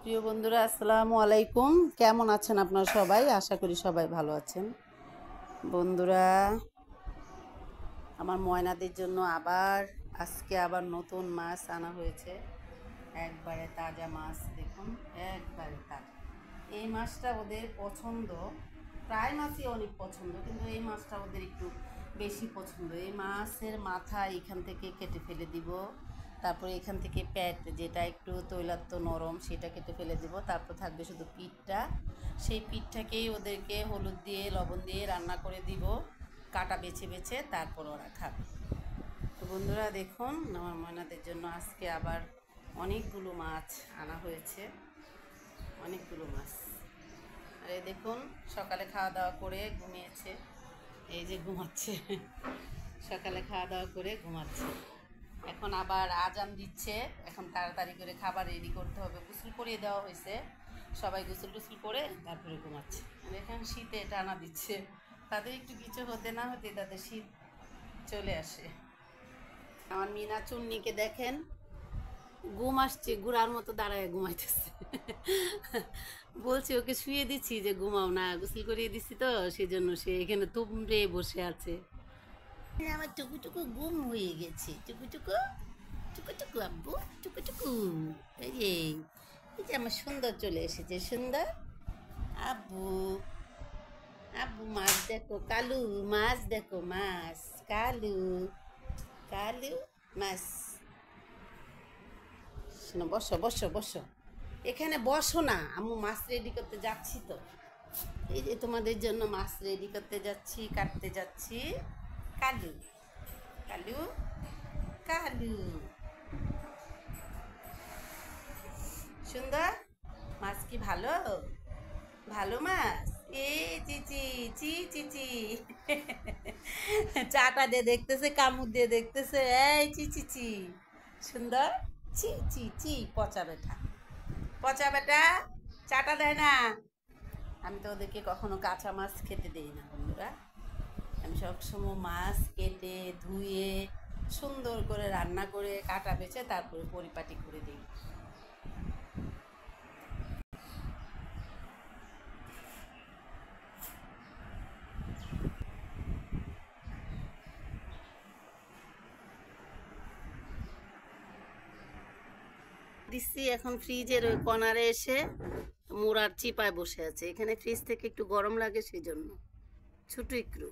প্রিয় বন্ধুরা, আসসালামু আলাইকুম। কেমন আছেন আপনারা সবাই? আশা করি সবাই ভালো আছেন। বন্ধুরা, আমার ময়নাদের জন্য আজকে আবার নতুন মাছ আনা হয়েছে। একবারে তাজা মাছ, দেখুন, একবারে তাজা। এই মাছটা ওদের পছন্দ, প্রায় মাছই অনেক পছন্দ, কিন্তু এই মাছটা ওদের একটু বেশি পছন্দ। এই মাছের মাথা এখান থেকে কেটে ফেলে দিব, তারপরে এখান থেকে পেট যেটা একটু তৈলাক্ত নরম সেটা কেটে ফেলে দিব, তারপর থাকবে শুধু পিঠটা। সেই পিঠটাকেই ওদেরকে হলুদ দিয়ে লবণ দিয়ে রান্না করে দিব, কাটা বেছে বেছে, তারপর ওরা খাবে। তো বন্ধুরা, দেখুন, আমার ময়নাদের জন্য আজকে আবার অনেকগুলো মাছ আনা হয়েছে, অনেকগুলো মাছ। আর এই দেখুন, সকালে খাওয়া দাওয়া করে ঘুমিয়েছে, এই যে ঘুমাচ্ছে। সকালে খাওয়া দাওয়া করে ঘুমাচ্ছে, এখন আবার আজান দিচ্ছে, এখন তাড়াতাড়ি করে খাবার রেডি করতে হবে। গোসল করিয়ে দেওয়া হয়েছে, সবাই গোসল টোসল করে তারপরে ঘুমাচ্ছে। আর এখন শীতে টানা দিচ্ছে, তাদের একটু কিছু হতে না হতে তাদের শীত চলে আসে। আমার মিনা চুন্নিকে দেখেন, ঘুম আসছে, গুড়ার মতো দাঁড়ায় ঘুমাইতেছে। বলছি ওকে শুয়ে দিচ্ছি যে ঘুমাও না, গোসল করিয়ে দিচ্ছি তো, সেই জন্য সে এখানে তুমড়ে বসে আছে। আমার টুকু টুকু ঘুম হয়ে গেছে, টুকু টুকু টুকু টুকু আব্বু, টুকু টুকু। এই যে এই যে আমার সুন্দর চলে এসেছে, সুন্দর আব্বু। আব্বু মাছ দেখো, কালু মাছ দেখো, মাছ কালু, কালু মাছ। শোনো, বসো বসো বসো, এখানে বসো না, আম্মু মাছ রেডি করতে যাচ্ছি তো। এই যে তোমাদের জন্য মাছ রেডি করতে যাচ্ছি, কাটতে যাচ্ছি। কালু, কালু, কালু। সুন্দর মাছ কি ভালো? ভালো মাছ। এ চিচি, চি চিচি। চাটা দিয়ে দেখতেছে, কামড় দিয়ে দেখতেছে, এই চি চিচি। সুন্দর, চি চি চি। পচা বেটা, পচা বেটা, চাটা দেয় না। আমি তো ওদেরকে কখনো কাঁচা মাছ খেতে দেই না বন্ধুরা। আমি সবসময় মাছ কেটে ধুয়ে সুন্দর করে রান্না করে কাটা বেছে তারপরে পরিপাটি করে দিই। দিচ্ছি এখন ফ্রিজের ওই কর্নারে এসে মোড়ার চিপায় বসে আছে। এখানে ফ্রিজ থেকে একটু গরম লাগে, সেই জন্য ছোট একটু